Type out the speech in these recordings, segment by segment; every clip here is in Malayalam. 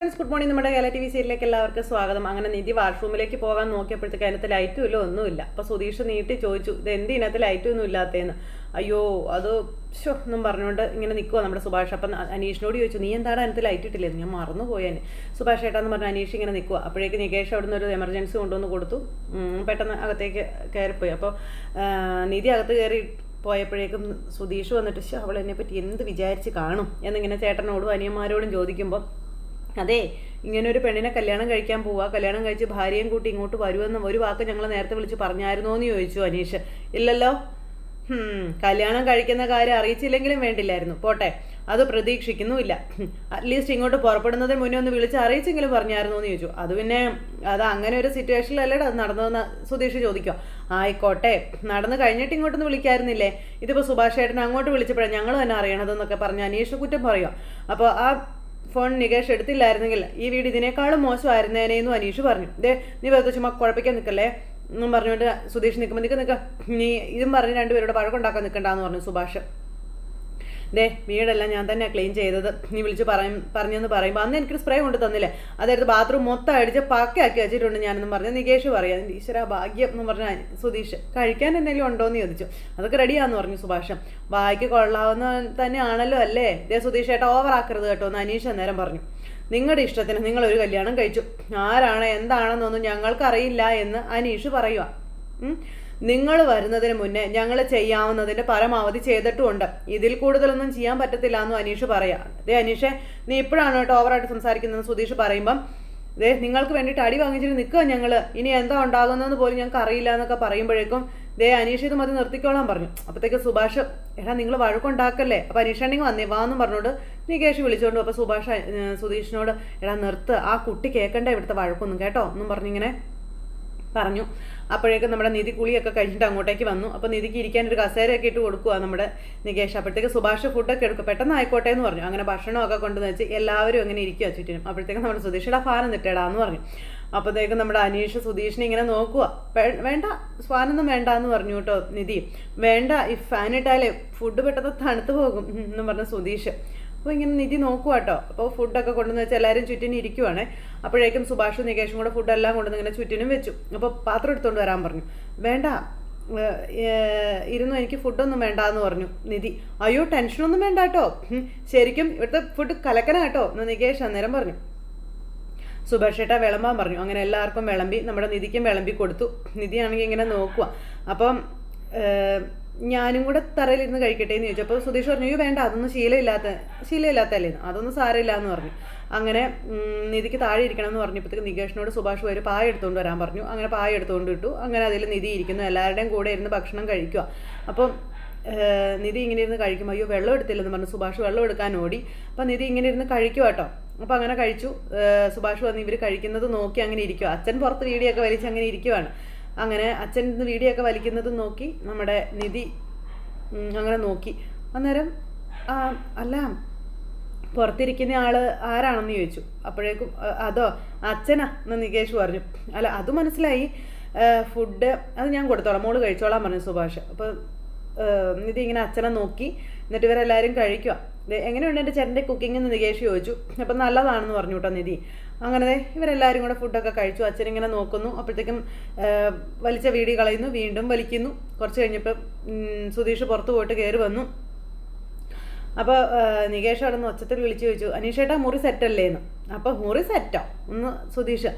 Friends good morning. നമ്മുടെ കേരള ടി വി സീരിയലിലേക്ക് എല്ലാവർക്കും സ്വാഗതം. അങ്ങനെ നിധി വാഷ്റൂമിലേക്ക് പോകാൻ നോക്കിയപ്പോഴത്തേക്ക് അതിനകത്ത് ലൈറ്റും ഇല്ല, ഒന്നുമില്ല. അപ്പോൾ സുധീഷ് നീട്ടി ചോദിച്ചു, ഇത് എന്ത് ഇതിനകത്ത് ലൈറ്റും ഒന്നും ഇല്ലാത്തതെന്ന്. അയ്യോ അത് എന്നും പറഞ്ഞുകൊണ്ട് ഇങ്ങനെ നിൽക്കുമോ നമ്മുടെ സുഭാഷ്. അപ്പം അനീഷിനോട് ചോദിച്ചു, നീ എന്താണ് അതിനകത്ത് ലൈറ്റ് ഇട്ടില്ലെന്ന്. ഞാൻ മറന്നുപോയാൻ സുഭാഷ് ഏട്ടാന്ന് പറഞ്ഞ് അനീഷ് ഇങ്ങനെ നിൽക്കുക. അപ്പോഴേക്ക് നികേഷ് അവിടെ നിന്ന് ഒരു എമർജൻസി കൊണ്ടുവന്ന് കൊടുത്തു. പെട്ടെന്ന് അകത്തേക്ക് കയറിപ്പോയി. അപ്പോൾ നിധി അകത്ത് കയറി പോയപ്പോഴേക്കും സുധീഷ് വന്നിട്ട് അവൾ എന്നെ പറ്റി എന്ത് വിചാരിച്ച് കാണും എന്നിങ്ങനെ ചേട്ടനോടും അനിയന്മാരോടും ചോദിക്കുമ്പോൾ, അതെ ഇങ്ങനെ ഒരു പെണ്ണിനെ കല്യാണം കഴിക്കാൻ പോവുക, കല്യാണം കഴിച്ച് ഭാര്യയും കൂട്ടി ഇങ്ങോട്ട് വരുമെന്ന് ഒരു വാക്ക് ഞങ്ങൾ നേരത്തെ വിളിച്ച് പറഞ്ഞായിരുന്നോ എന്ന് ചോദിച്ചു അനീഷ്. ഇല്ലല്ലോ. കല്യാണം കഴിക്കുന്ന കാര്യം അറിയിച്ചില്ലെങ്കിലും വേണ്ടില്ലായിരുന്നു, പോട്ടെ അത് പ്രതീക്ഷിക്കുന്നുമില്ല. അറ്റ്ലീസ്റ്റ് ഇങ്ങോട്ട് പുറപ്പെടുന്നതിന് മുന്നേ ഒന്ന് വിളിച്ച് അറിയിച്ചെങ്കിലും പറഞ്ഞായിരുന്നു എന്ന് ചോദിച്ചു. അത് പിന്നെ അത് അങ്ങനെ ഒരു സിറ്റുവേഷനിലല്ലേ അത് നടന്നതെന്ന് സുധീഷ് ചോദിക്കുക. ആയിക്കോട്ടെ, നടന്നു കഴിഞ്ഞിട്ട് ഇങ്ങോട്ടൊന്ന് വിളിക്കായിരുന്നില്ലേ? ഇതിപ്പോൾ സുഭാഷ് ഏട്ടനെ അങ്ങോട്ട് വിളിച്ചപ്പോഴാണ് ഞങ്ങൾ തന്നെ അറിയണതെന്നൊക്കെ പറഞ്ഞ് അനീഷ് കുറ്റം പറയുക. അപ്പോൾ ആ ഫോൺ നികേഷ് എടുത്തില്ലായിരുന്നെങ്കിൽ ഈ വീട് ഇതിനേക്കാളും മോശമായിരുന്നേനെന്നും അനീഷ് പറഞ്ഞു. നീ വെറുതെ ചുമ്മാ കുഴപ്പിക്കാൻ നിൽക്കല്ലേ എന്നും പറഞ്ഞുകൊണ്ട് സുധീഷ് നിൽക്കുമ്പോൾ നിൽക്ക നീ ഇതും പറഞ്ഞ് രണ്ടുപേരോട് വഴക്കുണ്ടാക്കാൻ നിൽക്കണ്ടെന്ന് പറഞ്ഞു സുഭാഷ്. വീടെല്ലാം ഞാൻ തന്നെ ക്ലീൻ ചെയ്തത്, നീ വിളിച്ച് പറഞ്ഞെന്ന് പറയുമ്പോൾ അന്ന് എനിക്കൊരു സ്പ്രേ കൊണ്ട് തന്നില്ലേ, അതായത് ബാത്റൂം മൊത്തം അടിച്ച് പക്കയാക്കി വെച്ചിട്ടുണ്ട് ഞാനെന്നും പറഞ്ഞു നികേഷ് പറയാം. ഈശ്വര ഭാഗ്യം എന്ന് പറഞ്ഞ സുധീഷ്. കഴിക്കാൻ എന്തെങ്കിലും ഉണ്ടോ എന്ന് ചോദിച്ചു. അതൊക്കെ റെഡിയാന്ന് പറഞ്ഞു സുഭാഷ്. ഭാഗ്യം കൊള്ളാവുന്ന തന്നെയാണല്ലോ അല്ലേ? സുധീഷ് ഏട്ടാ ഓവറാക്കരുത് കേട്ടോ എന്ന് അനീഷ് അന്നേരം പറഞ്ഞു. നിങ്ങളുടെ ഇഷ്ടത്തിന് നിങ്ങളൊരു കല്യാണം കഴിച്ചു, ആരാണ് എന്താണെന്നൊന്നും ഞങ്ങൾക്കറിയില്ല എന്ന് അനീഷ് പറയുക. നിങ്ങൾ വരുന്നതിന് മുന്നേ ഞങ്ങൾ ചെയ്യാവുന്നതിൻ്റെ പരമാവധി ചെയ്തിട്ടുമുണ്ട്, ഇതിൽ കൂടുതലൊന്നും ചെയ്യാൻ പറ്റത്തില്ല എന്നും അനീഷ് പറയാം. അനീഷേ നീ ഇപ്പോഴാണ് കേട്ടോ ഓവറായിട്ട് സംസാരിക്കുന്നതെന്ന് സുധീഷ് പറയുമ്പം, നിങ്ങൾക്ക് വേണ്ടിയിട്ട് അടി വാങ്ങിച്ചിട്ട് നിൽക്കുക ഞങ്ങൾ, ഇനി എന്താ ഉണ്ടാകുന്നതെന്ന് പോലും ഞങ്ങൾക്ക് അറിയില്ല എന്നൊക്കെ പറയുമ്പോഴേക്കും അനീഷ് ഇത് മതി നിർത്തിക്കോളാൻ പറഞ്ഞു. അപ്പോഴത്തേക്ക് സുഭാഷ്, എടാ നിങ്ങൾ വഴക്കുണ്ടാക്കല്ലേ, അപ്പോൾ അനീഷാണെങ്കിൽ വന്നേ വാന്നും പറഞ്ഞോണ്ട് നികേഷ് വിളിച്ചോണ്ടു. അപ്പോൾ സുധീഷിനോട്, എടാ നിർത്ത്, ആ കുട്ടി കേൾക്കണ്ട ഇവിടുത്തെ വഴക്കൊന്നും കേട്ടോ എന്നും പറഞ്ഞിങ്ങനെ പറഞ്ഞു. അപ്പോഴേക്കും നമ്മുടെ നിധി കുളിയൊക്കെ കഴിഞ്ഞിട്ട് അങ്ങോട്ടേക്ക് വന്നു. അപ്പോൾ നിധിക്ക് ഇരിക്കാൻ ഒരു കസേരയൊക്കെ ഇട്ട് കൊടുക്കുക നമ്മുടെ നികേഷ്. അപ്പോഴത്തേക്ക് സുഭാഷ് ഫുഡൊക്കെ എടുക്കും, പെട്ടെന്ന് ആയിക്കോട്ടെ എന്ന് പറഞ്ഞു. അങ്ങനെ ഭക്ഷണമൊക്കെ കൊണ്ടുവന്ന് വെച്ച് എല്ലാവരും അങ്ങനെ ഇരിക്കുക ചുറ്റിനും. അപ്പോഴത്തേക്കും നമ്മുടെ സുധീഷിയുടെ ഫാനം നിട്ടേടാന്ന് പറഞ്ഞു. അപ്പോഴത്തേക്കും നമ്മുടെ അനീഷ് സുധീഷിനെ ഇങ്ങനെ നോക്കുക. വേണ്ട ഫാനൊന്നും വേണ്ട എന്ന് പറഞ്ഞു കേട്ടോ നിധി. വേണ്ട, ഈ ഫാൻ ഇട്ടാലേ ഫുഡ് പെട്ടെന്ന് തണുത്ത് പോകും എന്നും പറഞ്ഞ സുധീഷ്. അപ്പോൾ ഇങ്ങനെ നിധി നോക്കുക കേട്ടോ. അപ്പോൾ ഫുഡൊക്കെ കൊണ്ടുവന്ന് വെച്ച് എല്ലാവരും ചുറ്റിനും ഇരിക്കുവാണ്. അപ്പോഴേക്കും സുഭാഷും നികേഷും കൂടെ ഫുഡെല്ലാം കൊണ്ടുവന്ന് ഇങ്ങനെ ചുറ്റിനും വെച്ചു. അപ്പോൾ പാത്രം എടുത്തുകൊണ്ട് വരാൻ പറഞ്ഞു. വേണ്ട ഇരുന്നു, എനിക്ക് ഫുഡൊന്നും വേണ്ട എന്ന് പറഞ്ഞു നിധി. അയ്യോ ടെൻഷനൊന്നും വേണ്ട കേട്ടോ, ശരിക്കും ഇവിടുത്തെ ഫുഡ് കലക്കന കേട്ടോ എന്ന് നികേഷ് അന്നേരം പറഞ്ഞു. സുഭാഷ് ഏട്ടാ വിളമ്പാൻ പറഞ്ഞു. അങ്ങനെ എല്ലാവർക്കും വിളമ്പി, നമ്മുടെ നിധിക്കും വിളമ്പി കൊടുത്തു. നിധിയാണെങ്കിൽ ഇങ്ങനെ നോക്കുക. അപ്പം ഞാനും കൂടെ തറയിലിരുന്ന് കഴിക്കട്ടെ എന്ന് ചോദിച്ചു. അപ്പോൾ സുധീഷ് പറഞ്ഞു, അയ്യോ വേണ്ട, അതൊന്നും ശീലമില്ലാത്തല്ലേ, അതൊന്നും സാരമില്ല എന്ന് പറഞ്ഞു. അങ്ങനെ നിധിക്ക് താഴെ ഇരിക്കണം എന്ന് പറഞ്ഞപ്പോഴത്തേക്ക് നികേഷിനോട് സുഭാഷ് ഒരു പായ എടുത്തുകൊണ്ട് വരാൻ പറഞ്ഞു. അങ്ങനെ പായ എടുത്തുകൊണ്ട് ഇട്ടു. അങ്ങനെ അതിൽ നിധി ഇരിക്കുന്നു, എല്ലാവരുടെയും കൂടെ ഇരുന്ന് ഭക്ഷണം കഴിക്കുക. അപ്പം നിധി ഇങ്ങനെ ഇരുന്ന് കഴിക്കും. അയ്യോ വെള്ളം എടുത്തില്ലെന്ന് പറഞ്ഞു സുഭാഷ് വെള്ളം എടുക്കാൻ ഓടി. അപ്പം നിധി ഇങ്ങനെ ഇരുന്ന് കഴിക്കുക കേട്ടോ. അപ്പം അങ്ങനെ കഴിച്ചു. സുഭാഷ് വന്ന് ഇവർ കഴിക്കുന്നത് നോക്കി അങ്ങനെ ഇരിക്കുക. അച്ഛൻ പുറത്ത് വീഡിയോ ഒക്കെ വലിച്ച് അങ്ങനെ ഇരിക്കുവാണ്. അങ്ങനെ അച്ഛൻ വീഡിയോ ഒക്കെ വലിക്കുന്നത് നോക്കി നമ്മുടെ നിധി അങ്ങനെ നോക്കി. അന്നേരം അല്ല പുറത്തിരിക്കുന്ന ആള് ആരാണെന്ന് ചോദിച്ചു. അപ്പോഴേക്കും അതോ അച്ഛനാ എന്ന് നികേഷ് പറഞ്ഞു. അല്ല അത് മനസ്സിലായി, ഫുഡ് അത് ഞാൻ കൊടുത്തോളാം, മോള് കഴിച്ചോളാൻ പറഞ്ഞു സുഭാഷ്. അപ്പോൾ നിധി ഇങ്ങനെ അച്ഛനെ നോക്കി. എന്നിട്ട് ഇവരെല്ലാവരും കഴിക്കുക. എങ്ങനെയുണ്ട് എൻ്റെ ചേട്ടൻ്റെ കുക്കിംഗ് എന്ന് നികേഷ് ചോദിച്ചു. അപ്പം നല്ലതാണെന്ന് പറഞ്ഞു കേട്ടോ നിധി. അങ്ങനെ ഇവരെല്ലാവരും കൂടെ ഫുഡൊക്കെ കഴിച്ചു. അച്ഛനിങ്ങനെ നോക്കുന്നു. അപ്പോഴത്തേക്കും വലിച്ച വീടി കളയുന്നു, വീണ്ടും വലിക്കുന്നു. കുറച്ച് കഴിഞ്ഞപ്പോൾ സുധീഷ് പുറത്ത് പോയിട്ട് കയറി വന്നു. അപ്പോൾ നികേഷ് അവിടെ നിന്ന് ഒച്ചത്തിൽ വിളിച്ചു ചോദിച്ചു, അനീഷേട്ടാ മുറി സെറ്റല്ലേ എന്ന്. അപ്പോൾ മുറി സെറ്റോ ഒന്ന് സുധീഷ്.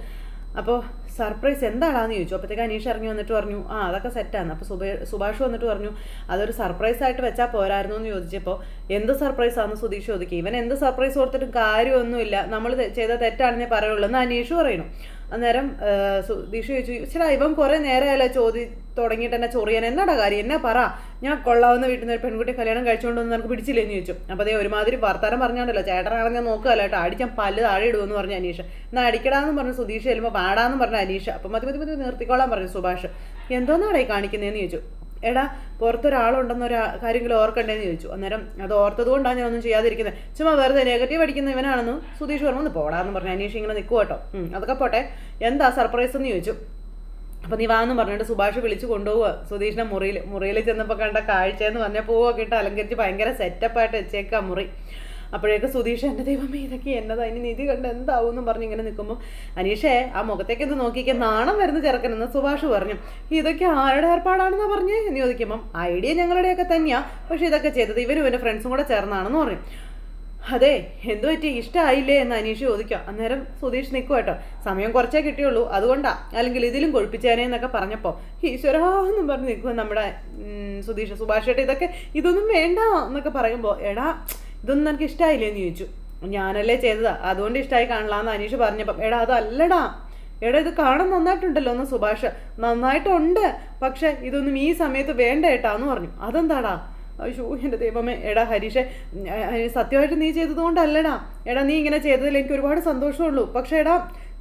അപ്പോൾ സർപ്രൈസ് എന്താണെന്ന് ചോദിച്ചു. അപ്പോഴത്തേക്ക് അനീഷ് ഇറങ്ങി വന്നിട്ട് പറഞ്ഞു, അതൊക്കെ സെറ്റാണ്. അപ്പോൾ സുഭാഷ് വന്നിട്ട് പറഞ്ഞു, അതൊരു സർപ്രൈസായിട്ട് വെച്ചാൽ പോരായിരുന്നു എന്ന് ചോദിച്ചപ്പോൾ എന്ത് സർപ്രൈസാണെന്ന് സുധീഷ് ചോദിക്കും. ഇവൻ എന്ത് സർപ്രൈസ് കൊടുത്തിട്ടും കാര്യമൊന്നുമില്ല, നമ്മൾ ചെയ്ത തെറ്റാണെന്നേ പറയുള്ളൂ എന്ന് അനീഷ് പറയുന്നു. അന്നേരം സുധീഷ് ചോദിച്ചു, ചേട്ടാ ഇവൻ കുറേ നേരമല്ല തുടങ്ങിയിട്ട് എന്നെ ചൊറിയാൻ, എന്നാടാ കാര്യം, എന്നാ പറ, ഞാൻ കൊള്ളാവുന്ന വീട്ടിൽ നിന്ന് ഒരു പെൺകുട്ടി കല്യാണം കഴിച്ചുകൊണ്ടൊന്നും നമുക്ക് പിടിച്ചില്ലെന്ന് ചോദിച്ചു. അപ്പോൾ അതേ ഒരുമാതിരി വർത്താനം പറഞ്ഞാണ്ടല്ലോ, ചേട്ടനാണെന്ന് നോക്കുകയല്ല കേട്ടോ, അടിക്കാൻ പല്ല് താഴെ ഇടുമെന്ന് പറഞ്ഞു അനീഷ്. എന്നാൽ അടിക്കടാന്ന് പറഞ്ഞു സുധീഷ്. ചെല്ലുമ്പോൾ പാടാന്ന് പറഞ്ഞു അനീഷ്. അപ്പം മതി നിർത്തിക്കോളാൻ പറഞ്ഞു സുഭാഷ്. എന്തോന്നാടായി കാണിക്കുന്നതെന്ന് ചോദിച്ചു. എടാ പുറത്തൊരാളുണ്ടെന്നൊരു കാര്യമെങ്കിലും ഓർക്കണ്ടേന്ന് ചോദിച്ചു. അന്നേരം അത് ഓർത്തത് കൊണ്ടാണ് ഞാനൊന്നും ചെയ്യാതിരിക്കുന്നത്, ചുമ്മാ വെറുതെ നെഗറ്റീവ് അടിക്കുന്ന ഇവനാണെന്ന് സുധീഷ് പറഞ്ഞു. പോടാന്ന് പറഞ്ഞു അനീഷ്. ഇങ്ങനെ നിൽക്കുക കേട്ടോ. അതൊക്കെ പോട്ടെ, എന്താ സർപ്രൈസ് എന്ന് ചോദിച്ചു. അപ്പം നീ വാന്നും പറഞ്ഞിട്ട് സുഭാഷ് വിളിച്ച് കൊണ്ടുപോവുക സുധീഷിനെ മുറിയിൽ ചെന്നപ്പോൾ കണ്ട കാഴ്ചയെന്ന് പറഞ്ഞാൽ പൂവൊക്കെ ഇട്ട് അലങ്കരിച്ച് ഭയങ്കര സെറ്റപ്പായിട്ട് വെച്ചേക്കാം മുറി. അപ്പോഴേക്ക് സുധീഷ് എൻ്റെ ദൈവമേ ഇതൊക്കെ എന്നതാ ഇനി നിധി കണ്ട് എന്താവും എന്നും പറഞ്ഞ് ഇങ്ങനെ നിൽക്കുമ്പോൾ അനീഷേ ആ മുഖത്തേക്ക് ഒന്ന് നോക്കിക്കാൻ നാണം വരുന്ന ചെറുക്കനെന്ന് സുഭാഷ് പറഞ്ഞു. ഇതൊക്കെ ആരുടെ ഏർപ്പാടാണെന്നാ പറഞ്ഞ് എന്ന് ചോദിക്കുമ്പം ഐഡിയ ഞങ്ങളുടെയൊക്കെ തന്നെയാ, പക്ഷെ ഇതൊക്കെ ചെയ്തത് ഇവരും ഇവൻ്റെ ഫ്രണ്ട്സും കൂടെ ചേർന്നാണെന്ന് പറഞ്ഞു. അതെ എന്തു പറ്റി ഇഷ്ടമായില്ലേ എന്ന് അനീഷ് ചോദിക്കാം. അന്നേരം സുധീഷ് നിൽക്കും കേട്ടോ, സമയം കുറച്ചേ കിട്ടിയുള്ളൂ അതുകൊണ്ടാ, അല്ലെങ്കിൽ ഇതിലും കൊഴിപ്പിച്ചേനെ എന്നൊക്കെ പറഞ്ഞപ്പോൾ ഈശ്വരാന്നും പറഞ്ഞ് നിൽക്കുക നമ്മുടെ സുഭാഷ് ചേട്ടാ. ഇതൊന്നും വേണ്ട എന്നൊക്കെ പറയുമ്പോൾ എടാ ഇതൊന്നും എനിക്ക് ഇഷ്ടമായില്ലേ എന്ന് ചോദിച്ചു. ഞാനല്ലേ ചെയ്തതാ അതുകൊണ്ട് ഇഷ്ടമായി കാണില്ലാന്ന് അനീഷ് പറഞ്ഞപ്പം എടാ അതല്ലടാ, എടാ ഇത് കാണാൻ നന്നായിട്ടുണ്ടല്ലോ എന്ന് സുഭാഷ്. നന്നായിട്ടുണ്ട്, പക്ഷെ ഇതൊന്നും ഈ സമയത്ത് വേണ്ട ഏട്ടാന്ന് പറഞ്ഞു. അതെന്താടാ? അയ്യോ എൻ്റെ ദൈവമേ, എടാ ഹരീഷെ സത്യമായിട്ട് നീ ചെയ്തതുകൊണ്ടല്ലടാ, എടാ നീ ഇങ്ങനെ ചെയ്തതിൽ എനിക്ക് ഒരുപാട് സന്തോഷമുള്ളൂ, പക്ഷേ എടാ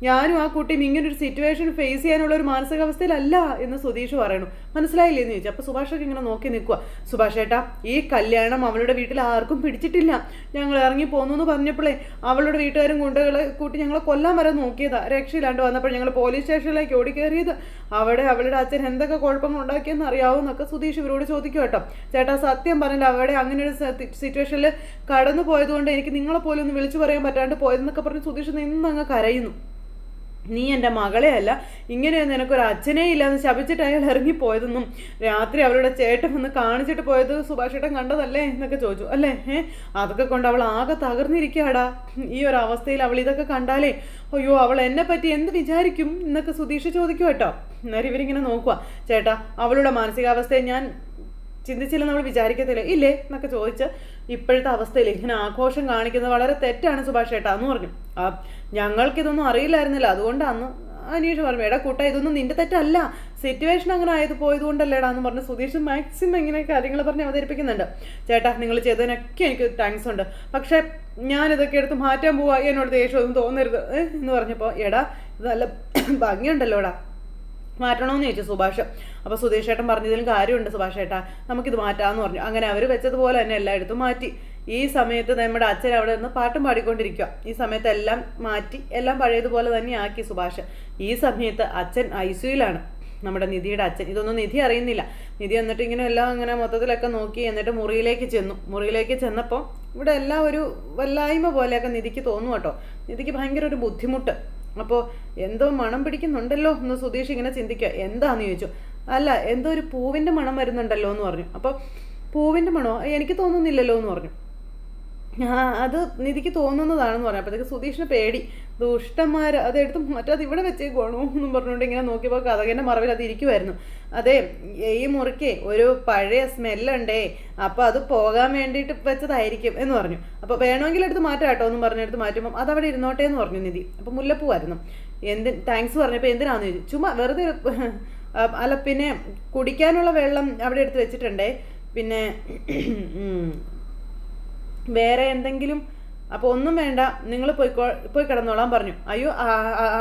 ഞാനും ആ കുട്ടിയും ഇങ്ങനൊരു സിറ്റുവേഷൻ ഫേസ് ചെയ്യാനുള്ള ഒരു മാനസികാവസ്ഥയിലല്ല എന്ന് സുധീഷ് പറയണു. മനസ്സിലായില്ലേ എന്ന് ചോദിച്ചു. അപ്പോൾ സുഭാഷൊക്കെ ഇങ്ങനെ നോക്കി നിൽക്കുക. സുഭാഷ് ഏട്ടാ ഈ കല്യാണം അവളുടെ വീട്ടിൽ ആർക്കും പിടിച്ചിട്ടില്ല, ഞങ്ങൾ ഇറങ്ങി പോന്നു എന്ന് പറഞ്ഞപ്പോഴേ അവളുടെ വീട്ടുകാരും ഗുണ്ടകളെ കൂട്ടി ഞങ്ങളെ കൊല്ലാൻ വരെ നോക്കിയതാ, രക്ഷയില്ലാണ്ട് വന്നപ്പോൾ ഞങ്ങൾ പോലീസ് സ്റ്റേഷനിലേക്ക് ഓടിക്കയറിയത്. അവിടെ അവളുടെ അച്ഛൻ എന്തൊക്കെ കുഴപ്പങ്ങൾ ഉണ്ടാക്കിയെന്ന് അറിയാവുന്നൊക്കെ സുധീഷ് ഇവരോട് ചോദിക്കും കേട്ടോ. ചേട്ടാ സത്യം പറഞ്ഞില്ല, അവിടെ അങ്ങനെ ഒരു സിറ്റുവേഷനിൽ കടന്നു പോയതുകൊണ്ട് എനിക്ക് നിങ്ങളെ പോലും ഒന്ന് വിളിച്ചു പറയാൻ പറ്റാണ്ട് പോയതെന്നൊക്കെ പറഞ്ഞ് സുധീഷ് നിന്നങ്ങ് കരയുന്നു. നീ എൻ്റെ മകളെ അല്ല, ഇങ്ങനെയൊന്നും എനിക്കൊരു അച്ഛനേ ഇല്ലാന്ന് ശപിച്ചിട്ട് അയാൾ ഇറങ്ങിപ്പോയതെന്നും രാത്രി അവളുടെ ചേട്ടൻ വന്ന് കാണിച്ചിട്ട് പോയത് സുഭാഷ് ചേട്ടൻ കണ്ടതല്ലേ എന്നൊക്കെ ചോദിച്ചു. അല്ലേ അതൊക്കെ കൊണ്ട് അവൾ ആകെ തകർന്നിരിക്കുകയാടാ. ഈ ഒരു അവസ്ഥയിൽ അവൾ ഇതൊക്കെ കണ്ടാലേ അയ്യോ അവൾ എന്നെ പറ്റി എന്ത് വിചാരിക്കും എന്നൊക്കെ സുധീഷ് ചോദിക്കും കേട്ടോ. അന്നേരം ഇവരിങ്ങനെ നോക്കുക. ചേട്ടാ അവളുടെ മാനസികാവസ്ഥയെ ഞാൻ ചിന്തിച്ചില്ലെന്ന് നമ്മൾ വിചാരിക്കത്തില്ലേ ഇല്ലേ എന്നൊക്കെ ചോദിച്ച് ഇപ്പോഴത്തെ അവസ്ഥയിൽ ഇങ്ങനെ ആഘോഷം കാണിക്കുന്നത് വളരെ തെറ്റാണ് സുഭാഷ് ചേട്ടാ എന്ന് പറഞ്ഞു. ഞങ്ങൾക്കിതൊന്നും അറിയില്ലായിരുന്നില്ല, അതുകൊണ്ടാന്ന് അനീഷ് പറഞ്ഞു. എടാ കൂട്ടാ ഇതൊന്നും നിന്റെ തെറ്റല്ല, സിറ്റുവേഷൻ അങ്ങനെ ആയത് പോയതുകൊണ്ടല്ലേടാ എന്ന് പറഞ്ഞ് സുധീഷ് മാക്സിമം ഇങ്ങനെ കാര്യങ്ങൾ പറഞ്ഞ് അവതരിപ്പിക്കുന്നുണ്ട്. ചേട്ടാ നിങ്ങൾ ചെയ്തതിനൊക്കെ എനിക്ക് താങ്ക്സ് ഉണ്ട്, പക്ഷേ ഞാനിതൊക്കെ എടുത്ത് മാറ്റാൻ പോവാ, എന്നോട് ദേഷ്യമൊന്നും തോന്നരുത് എന്ന് പറഞ്ഞപ്പോൾ എടാ ഇത് നല്ല ഭംഗിയുണ്ടല്ലോടാ മാറ്റണമെന്ന് ചോദിച്ചു സുഭാഷ്. അപ്പോൾ സുധീഷ് ചേട്ടൻ പറഞ്ഞതിലും കാര്യമുണ്ട് സുഭാഷ് ചേട്ടാ, നമുക്കിത് മാറ്റാമെന്ന് പറഞ്ഞു. അങ്ങനെ അവർ വെച്ചതുപോലെ തന്നെ എല്ലായിടത്തും മാറ്റി. ഈ സമയത്ത് നമ്മുടെ അച്ഛൻ അവിടെ നിന്ന് പാട്ടും പാടിക്കൊണ്ടിരിക്കുക. ഈ സമയത്ത് എല്ലാം മാറ്റി എല്ലാം പഴയതുപോലെ തന്നെ ആക്കി സുഭാഷ്. ഈ സമയത്ത് അച്ഛൻ ഐസിയുലാണ്, നമ്മുടെ നിധിയുടെ അച്ഛൻ. ഇതൊന്നും നിധി അറിയുന്നില്ല. നിധി എന്നിട്ട് ഇങ്ങനെ എല്ലാം ഇങ്ങനെ മൊത്തത്തിലൊക്കെ നോക്കി എന്നിട്ട് മുറിയിലേക്ക് ചെന്നു. മുറിയിലേക്ക് ചെന്നപ്പോൾ ഇവിടെ എല്ലാം ഒരു വല്ലായ്മ പോലെയൊക്കെ നിധിക്ക് തോന്നും കേട്ടോ. നിധിക്ക് ഭയങ്കര ഒരു ബുദ്ധിമുട്ട്. അപ്പോൾ എന്തോ മണം പിടിക്കുന്നുണ്ടല്ലോ എന്ന് സുധീഷ് ഇങ്ങനെ ചിന്തിക്കുക. എന്താന്ന് ചോദിച്ചു. അല്ല എന്തോ ഒരു പൂവിൻ്റെ മണം വരുന്നുണ്ടല്ലോ എന്ന് പറഞ്ഞു. അപ്പോൾ പൂവിൻ്റെ മണോ എനിക്ക് തോന്നുന്നില്ലല്ലോ എന്ന് പറഞ്ഞു. അത് നിധിക്ക് തോന്നുന്നതാണെന്ന് പറഞ്ഞു. അപ്പോഴത്തേക്ക് സുധീഷിന് പേടി, ദുഷ്ടന്മാർ അതെടുത്ത് മറ്റത് ഇവിടെ വെച്ചേക്കുവാണോ എന്നും പറഞ്ഞുകൊണ്ട് ഇങ്ങനെ നോക്കിയപ്പോൾ കഥകിൻ്റെ മറവിൽ അത് ഇരിക്കുമായിരുന്നു. അതെ ഈ മുറിക്ക് ഒരു പഴയ സ്മെല്ലുണ്ടേ, അപ്പോൾ അത് പോകാൻ വേണ്ടിയിട്ട് വെച്ചതായിരിക്കും എന്ന് പറഞ്ഞു. അപ്പോൾ വേണമെങ്കിൽ എടുത്ത് മാറ്റാം കേട്ടോ എന്നും പറഞ്ഞെടുത്ത് മാറ്റുമ്പം അതവിടെ ഇരുന്നോട്ടെ എന്ന് പറഞ്ഞു നിധി. അപ്പോൾ മുല്ലപ്പൂവായിരുന്നു. താങ്ക്സ് പറഞ്ഞപ്പോൾ എന്തിനാന്ന് ചോദിച്ചു. ചുമ്മാ വെറുതെ അല്ല പിന്നെ കുടിക്കാനുള്ള വെള്ളം അവിടെ എടുത്ത് വെച്ചിട്ടുണ്ടേ, പിന്നെ വേറെ എന്തെങ്കിലും അപ്പോൾ ഒന്നും വേണ്ട, നിങ്ങൾ പോയി കിടന്നോളാൻ പറഞ്ഞു. അയ്യോ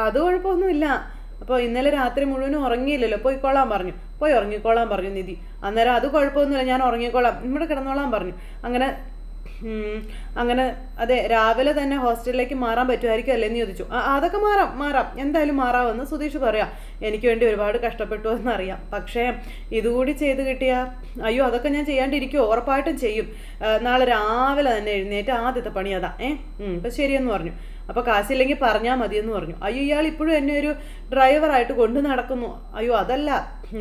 അത് കുഴപ്പമൊന്നുമില്ല, അപ്പോൾ ഇന്നലെ രാത്രി മുഴുവനും ഉറങ്ങിയില്ലല്ലോ, പോയിക്കോളാൻ പറഞ്ഞു. പോയി ഉറങ്ങിക്കോളാൻ പറഞ്ഞു നിധി. അന്നേരം അത് കുഴപ്പമൊന്നുമില്ല, ഞാൻ ഉറങ്ങിക്കോളാം, ഇവിടെ കിടന്നോളാൻ പറഞ്ഞു. അങ്ങനെ അതെ രാവിലെ തന്നെ ഹോസ്റ്റലിലേക്ക് മാറാൻ പറ്റുമായിരിക്കും അല്ലേ എന്ന് ചോദിച്ചു. അതൊക്കെ മാറാം എന്തായാലും മാറാമെന്ന് സുധീഷ് പറയാം. എനിക്ക് വേണ്ടി ഒരുപാട് കഷ്ടപ്പെട്ടു എന്നറിയാം, പക്ഷേ ഇതുകൂടി ചെയ്ത് കിട്ടിയാൽ അയ്യോ അതൊക്കെ ഞാൻ ചെയ്യാണ്ടിരിക്കുമോ? ഉറപ്പായിട്ടും ചെയ്യും. നാളെ രാവിലെ തന്നെ എഴുന്നേറ്റ് ആദ്യത്തെ പണി അതാ. ഇപ്പം ശരിയെന്ന് പറഞ്ഞു. അപ്പോൾ കാശില്ലെങ്കിൽ പറഞ്ഞാൽ മതിയെന്ന് പറഞ്ഞു. അയ്യോ ഇയാൾ ഇപ്പോഴും എന്നെ ഒരു ഡ്രൈവറായിട്ട് കൊണ്ടു നടക്കുന്നു. അയ്യോ അതല്ല,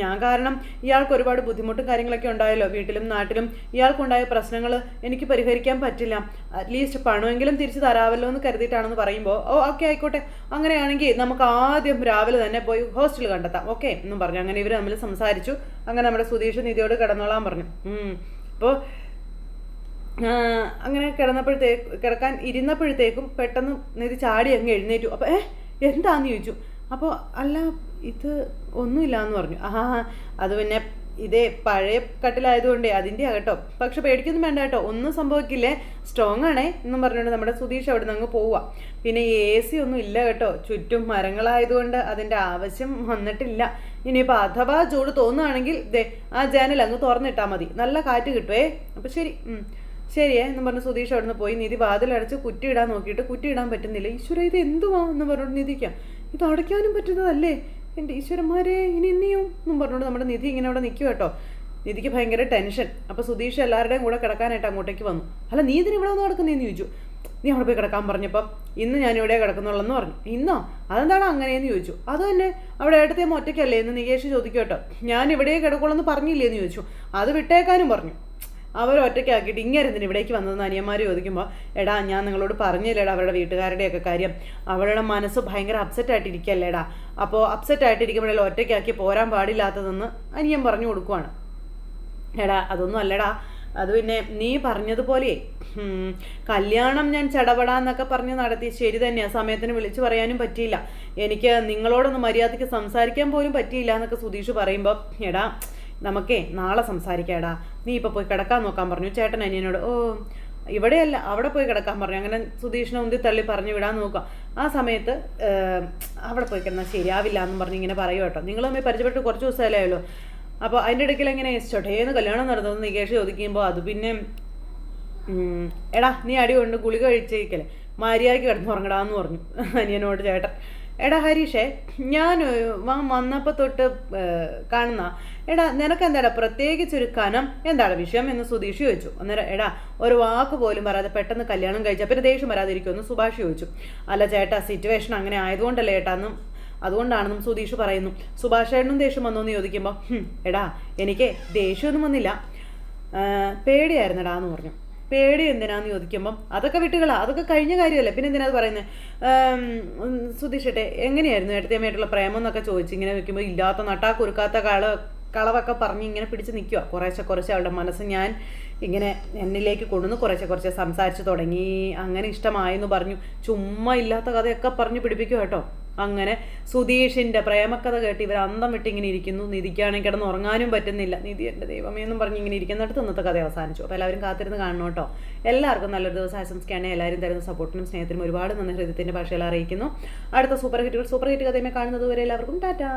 ഞാൻ കാരണം ഇയാൾക്ക് ഒരുപാട് ബുദ്ധിമുട്ടും കാര്യങ്ങളൊക്കെ ഉണ്ടായല്ലോ വീട്ടിലും നാട്ടിലും. ഇയാൾക്കുണ്ടായ പ്രശ്നങ്ങൾ എനിക്ക് പരിഹരിക്കാൻ പറ്റില്ല, അറ്റ്ലീസ്റ്റ് പണമെങ്കിലും തിരിച്ചു തരാമല്ലോ എന്ന് കരുതിയിട്ടാണെന്ന് പറയുമ്പോൾ ഓക്കെ ആയിക്കോട്ടെ, അങ്ങനെയാണെങ്കിൽ നമുക്ക് ആദ്യം രാവിലെ തന്നെ പോയി ഹോസ്റ്റൽ കണ്ടെത്താം ഓക്കെ എന്നും പറഞ്ഞു. അങ്ങനെ ഇവർ തമ്മിൽ സംസാരിച്ചു. അങ്ങനെ നമ്മുടെ സുധീഷ് നിധിയോട് കിടന്നോളാൻ പറഞ്ഞു. അപ്പോൾ അങ്ങനെ കിടക്കാൻ ഇരുന്നപ്പോഴത്തേക്കും പെട്ടെന്ന് നിധി ചാടി അങ്ങ് എഴുന്നേറ്റു. അപ്പോൾ എന്താന്ന് ചോദിച്ചു. അപ്പോൾ അല്ല ഇത് ഒന്നുമില്ല എന്ന് പറഞ്ഞു. അത് പിന്നെ ഇതേ പഴയ കട്ടിലായതുകൊണ്ടേ അതിൻ്റെ ആകട്ടോ, പക്ഷെ പേടിക്കൊന്നും വേണ്ട കേട്ടോ, ഒന്നും സംഭവിക്കില്ലേ, സ്ട്രോങ് ആണേ എന്നും പറഞ്ഞുകൊണ്ട് നമ്മുടെ സുധീഷ് അവിടെ നിന്ന് അങ്ങ് പോവുക. പിന്നെ AC ഒന്നും ഇല്ല കേട്ടോ, ചുറ്റും മരങ്ങളായതുകൊണ്ട് അതിൻ്റെ ആവശ്യം വന്നിട്ടില്ല. ഇനിയിപ്പോൾ അഥവാ ചൂട് തോന്നുകയാണെങ്കിൽ ദേ ആ ജനൽ അങ്ങ് തുറന്നിട്ടാൽ മതി, നല്ല കാറ്റ് കിട്ടുവേ. അപ്പോൾ ശരിയേ എന്നും പറഞ്ഞ് സുധീഷ് അവിടെ നിന്ന് പോയി. നിധി വാതിലടച്ച് കുറ്റിയിടാൻ നോക്കിയിട്ട് കുറ്റിയിടാൻ പറ്റുന്നില്ല. ഈശ്വര ഇത് എന്തുവാ എന്ന് പറഞ്ഞുകൊണ്ട് നിധിക്കാം, ഇത് അടയ്ക്കാനും പറ്റുന്നതല്ലേ എൻ്റെ ഈശ്വരന്മാരെ, ഇനി ഇനിയും എന്നും പറഞ്ഞുകൊണ്ട് നമ്മുടെ നിധി ഇങ്ങനെ അവിടെ നിൽക്കും കേട്ടോ. നിധിക്ക് ഭയങ്കര ടെൻഷൻ. അപ്പോൾ സുധീഷ് എല്ലാവരുടെയും കൂടെ കിടക്കാനായിട്ട് അങ്ങോട്ടേക്ക് വന്നു. അല്ല നീ ഇതിന് ഇവിടെ വന്ന് കിടക്കുന്നതെന്ന് ചോദിച്ചു. നീ അവിടെ പോയി കിടക്കാൻ പറഞ്ഞപ്പം ഇന്ന് ഞാനിവിടെ കിടക്കുന്നുള്ളെന്ന് പറഞ്ഞു. ഇന്നോ? അതെന്താണ് അങ്ങനെയെന്ന് ചോദിച്ചു. അത് തന്നെ അവിടെ ഏട്ടത്തേമ്മ ഒറ്റയ്ക്കല്ലേ എന്ന് നികേഷ് ചോദിക്കും കേട്ടോ. ഞാൻ ഇവിടെ കിടക്കുള്ളെന്ന് പറഞ്ഞില്ലേന്ന് ചോദിച്ചു. അത് വിട്ടേക്കാനും പറഞ്ഞു. അവർ ഒറ്റയ്ക്കാക്കിയിട്ട് ഇങ്ങനെ ഇവിടേക്ക് വന്നതെന്ന് അനിയന്മാർ ചോദിക്കുമ്പോൾ, എടാ ഞാൻ നിങ്ങളോട് പറഞ്ഞില്ലേടാ അവരുടെ വീട്ടുകാരുടെയൊക്കെ കാര്യം, അവരുടെ മനസ്സ് ഭയങ്കര അപ്സെറ്റായിട്ടിരിക്കല്ലേടാ, അപ്പോൾ അപ്സെറ്റായിട്ടിരിക്കുമ്പോഴല്ലേ ഒറ്റയ്ക്കാക്കി പോരാൻ പാടില്ലാത്തതെന്ന് അനിയൻ പറഞ്ഞു കൊടുക്കുവാണ്. എടാ അതൊന്നും അല്ലടാ, അത് പിന്നെ നീ പറഞ്ഞതുപോലെ കല്യാണം ഞാൻ ചടപടാന്നൊക്കെ പറഞ്ഞ് നടത്തി, ശരി തന്നെയാണ്, സമയത്തിന് വിളിച്ചു പറയാനും പറ്റിയില്ല, എനിക്ക് നിങ്ങളോടൊന്ന് മര്യാദയ്ക്ക് സംസാരിക്കാൻ പോലും പറ്റിയില്ല എന്നൊക്കെ സുധീഷ് പറയുമ്പോൾ, എടാ നമുക്കേ നാളെ സംസാരിക്കാടാ, നീ ഇപ്പോൾ പോയി കിടക്കാൻ നോക്കാൻ പറഞ്ഞു ചേട്ടൻ അനിയനോട്. ഓ ഇവിടെയല്ല അവിടെ പോയി കിടക്കാൻ പറഞ്ഞു. അങ്ങനെ സുധീഷിനെ ഉന്തി തള്ളി പറഞ്ഞു വിടാൻ നോക്കാം. ആ സമയത്ത് അവിടെ പോയി കിടന്നാൽ ശരിയാവില്ല എന്നും പറഞ്ഞ് ഇങ്ങനെ പറയും കേട്ടോ. നിങ്ങൾ തമ്മിൽ പരിചയപ്പെട്ട് കുറച്ച് ദിവസമല്ലേ ആയല്ലോ. അപ്പോൾ അതിൻ്റെ ഇടയ്ക്കിൽ എങ്ങനെ ചൊട്ടേന്ന് കല്യാണം നടന്നത് നികേഷ് ചോദിക്കുമ്പോൾ, അത് പിന്നെ എടാ നീ അടി കൊണ്ട് ഗുളിക കഴിച്ചേക്കല്ലേ, മര്യാദയ്ക്ക് കിടന്നുറങ്ങടാന്ന് പറഞ്ഞു അനിയനോട് ചേട്ടൻ. എടാ ഹരീഷേ, ഞാൻ വന്നപ്പോൾ തൊട്ട് കാണുന്ന എടാ നിനക്കെന്താടാ പ്രത്യേകിച്ചൊരു കനം, എന്താണ് വിഷയം എന്ന് സുധീഷ് ചോദിച്ചു. അന്നേരം എടാ ഒരു വാക്ക് പോലും പറയാതെ പെട്ടെന്ന് കല്യാണം കഴിച്ചാൽ പിന്നെ ദേഷ്യം വരാതിരിക്കുമെന്ന് സുഭാഷ് ചോദിച്ചു. അല്ല ചേട്ടാ സിറ്റുവേഷൻ അങ്ങനെ ആയതുകൊണ്ടല്ലേ ഏട്ടാന്നും അതുകൊണ്ടാണെന്നും സുധീഷ് പറയുന്നു. സുഭാഷ് ഏട്ടനും ദേഷ്യം വന്നോന്ന് ചോദിക്കുമ്പോൾ, എടാ എനിക്ക് ദേഷ്യമൊന്നും വന്നില്ല, പേടിയായിരുന്നെടാ എന്ന് പറഞ്ഞു. പേടി എന്തിനാന്ന് ചോദിക്കുമ്പം അതൊക്കെ വിട്ടുകളാ, അതൊക്കെ കഴിഞ്ഞ കാര്യമല്ലേ, പിന്നെ എന്തിനാ പറയുന്നത്. സുധീഷേട്ടെ എങ്ങനെയായിരുന്നു ഏട്ടത്തിയമ്മയായിട്ടുള്ള പ്രേമം എന്നൊക്കെ ചോദിച്ചു. ഇങ്ങനെ വെക്കുമ്പോൾ ഇല്ലാത്ത നട്ടാ കുറുക്കാത്ത കളവൊക്കെ പറഞ്ഞ് ഇങ്ങനെ പിടിച്ച് നിൽക്കുക. കുറേശ്ശെ അവളുടെ മനസ്സ് ഞാൻ ഇങ്ങനെ എന്നിലേക്ക് കൊണ്ടുവന്ന് കുറേശ്ശെ സംസാരിച്ച് തുടങ്ങി. അങ്ങനെ ഇഷ്ടമായെന്ന് പറഞ്ഞു. ചുമ്മാ ഇല്ലാത്ത കഥയൊക്കെ പറഞ്ഞ് പിടിപ്പിക്കുക കേട്ടോ. അങ്ങനെ സുധീഷിൻ്റെ പ്രേമക്കഥ കേട്ട് ഇവർ അന്തം വിട്ട് ഇങ്ങനെ ഇരിക്കുന്നു. നിധിക്കാണെങ്കിൽ കിടന്ന് ഉറങ്ങാനും പറ്റുന്നില്ല. നിധി എൻ്റെ ദൈവമേ എന്നും പറഞ്ഞ് ഇങ്ങനെ ഇരിക്കുന്നിടത്ത് ഇന്നത്തെ കഥ അവസാനിച്ചു. അപ്പോൾ എല്ലാവരും കാത്തിരുന്ന് കാണണം കേട്ടോ. എല്ലാവർക്കും നല്ലൊരു ദിവസം ആശംസിക്കുകയാണെങ്കിൽ എല്ലാവരും തരുന്ന സപ്പോർട്ടിനും സ്നേഹത്തിനും ഒരുപാട് നന്ദി ഹൃദയത്തിൻ്റെ ഭാഷയിൽ അറിയിക്കുന്നു. അടുത്ത സൂപ്പർ ഹിറ്റ് കഥയുമായി കാണുന്നത് വരെ എല്ലാവർക്കും ടാറ്റാ.